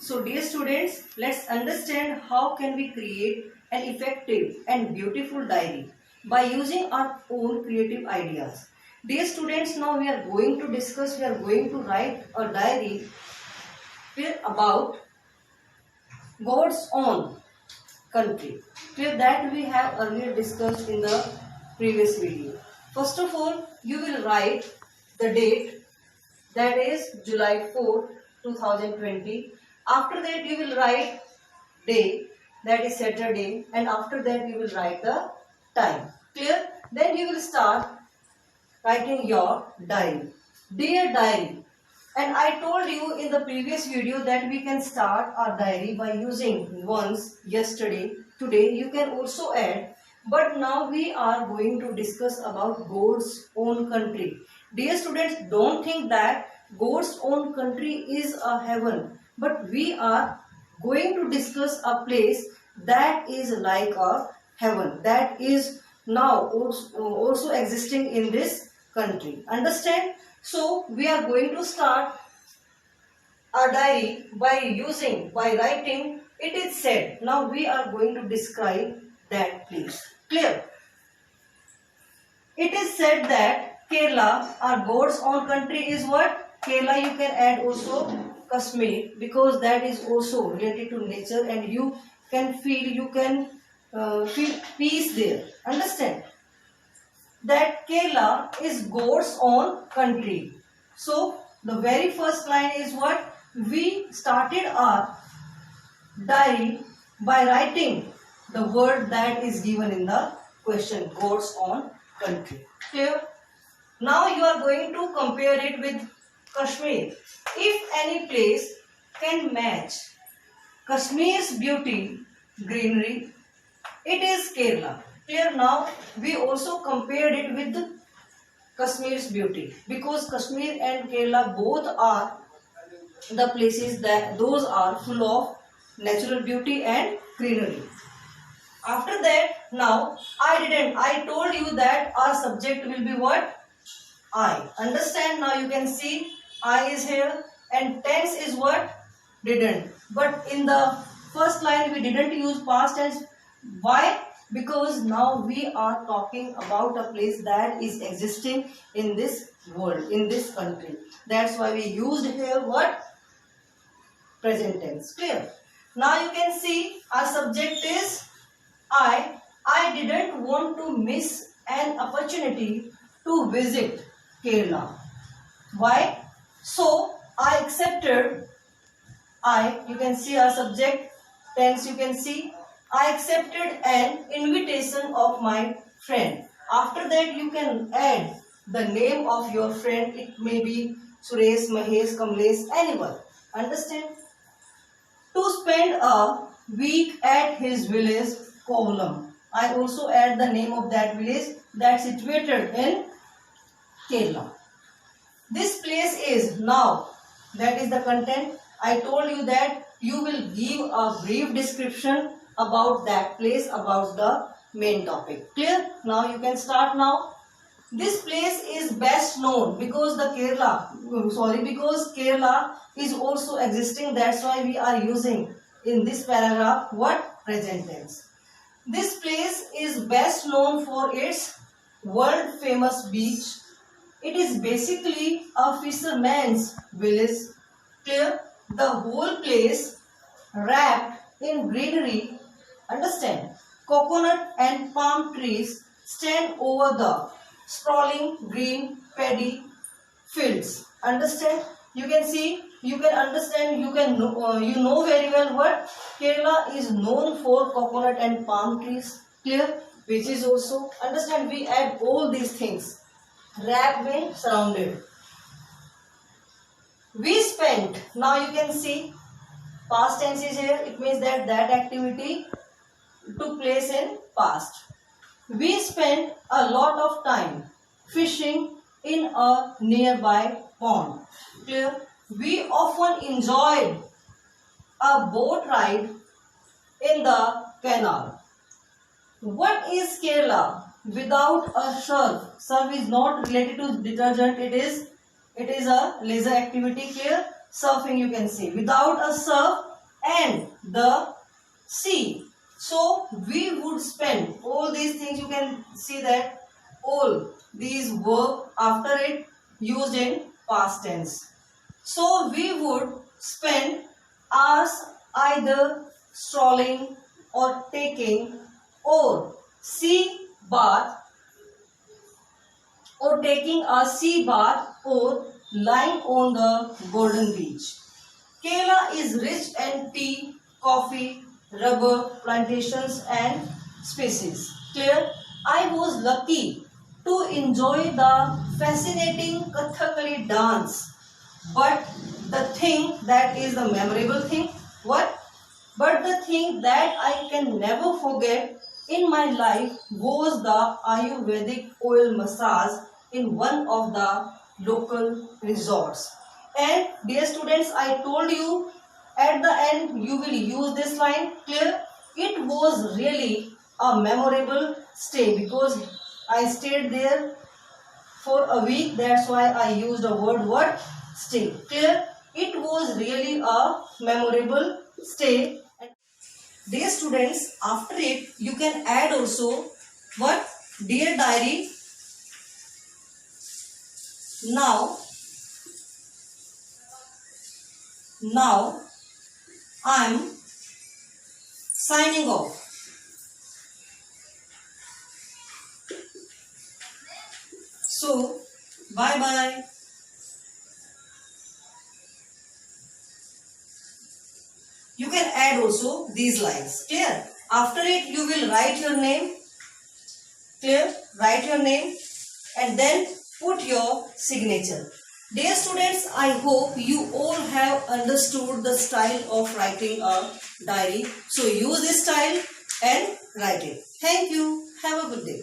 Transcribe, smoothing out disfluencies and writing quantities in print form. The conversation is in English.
So dear students, let's understand how can we create an effective and beautiful diary by using our own creative ideas. Dear students, now we are going to write a diary about God's own country. That we have earlier discussed in the previous video. First of all, you will write the date, that is July 4, 2020. After that you will write day, that is Saturday, and after that you will write the time. Clear? Then you will start writing your diary. Dear diary, and I told you in the previous video that we can start our diary by using once, yesterday, today. You can also add, but now we are going to discuss about God's own country. Dear students, don't think that God's own country is a heaven, but we are going to discuss a place that is like a heaven, that is now also existing in this country. Understand? So we are going to start our diary by writing it is said. Now we are going to describe that place. Clear? It is said that Kerala, our God's own country, is what? Kerala, you can add also Kashmir, because that is also related to nature and you can feel peace there. Understand? That Kerala is God's own country. So the very first line is what? We started our diary by writing the word that is given in the question, God's own country. Clear? Now you are going to compare it with Kashmir. If any place can match Kashmir's beauty, greenery, it is Kerala. Clear? Now we also compared it with Kashmir's beauty, because Kashmir and Kerala both are the places that those are full of natural beauty and greenery. After that, now I told you that our subject will be what? I. Understand? Now you can see I is here and tense is what? Didn't. But in the first line we didn't use past tense. Why? Because now we are talking about a place that is existing in this world, in this country. That's why we used here what? Present tense. Clear? Now you can see our subject is I. I didn't want to miss an opportunity to visit Kerala. Why? So I accepted. You can see our subject tense, you can see. I accepted an invitation of my friend. After that you can add the name of your friend. It may be Suresh, Mahesh, Kamlesh, anyone. Understand? To spend a week at his village, Kovalam. I also add the name of that village that's situated in Kerala. This place is now, that is the content. I told you that you will give a brief description about that place, about the main topic. Clear? Now you can start now. This place is best known because because Kerala is also existing. That's why we are using in this paragraph what? Present tense. This place is best known for its world famous beach. It is basically a fisherman's village. Clear? The whole place wrapped in greenery. Understand? Coconut and palm trees stand over the sprawling green paddy fields. Understand? You can see, you can understand, you know very well what? Kerala is known for coconut and palm trees. Clear? Which is also, understand, we add all these things. Wrapped means surrounded. We spent, now you can see, past tense is here. It means that activity took place in past. We spent a lot of time fishing in a nearby pond. Clear? We often enjoyed a boat ride in the canal. What is Kerala without a surf? Surf is not related to detergent. It is a leisure activity. Clear? Surfing, you can see. Without a surf, and the sea. So we would spend all these things. You can see that all these verb after it used in past tense. So we would spend hours either strolling or taking or sea bath or taking a sea bath or lying on the golden beach. Kerala is rich in tea, coffee, rubber plantations and species. Clear? I was lucky to enjoy the fascinating Kathakali dance. But the thing that is the memorable thing, what? But the thing that I can never forget in my life was the Ayurvedic oil massage in one of the local resorts. And dear students, I told you at the end you will use this line. Clear? It was really a memorable stay because I stayed there for a week. That's why I used the word what? Stay. Clear? It was really a memorable stay. Dear students, after it you can add also what? Dear diary, now I'm signing off. So bye bye. You can add also these lines. Clear? After it you will write your name. Clear? Write your name and then put your signature. Dear students, I hope you all have understood the style of writing a diary. So use this style and write it. Thank you. Have a good day.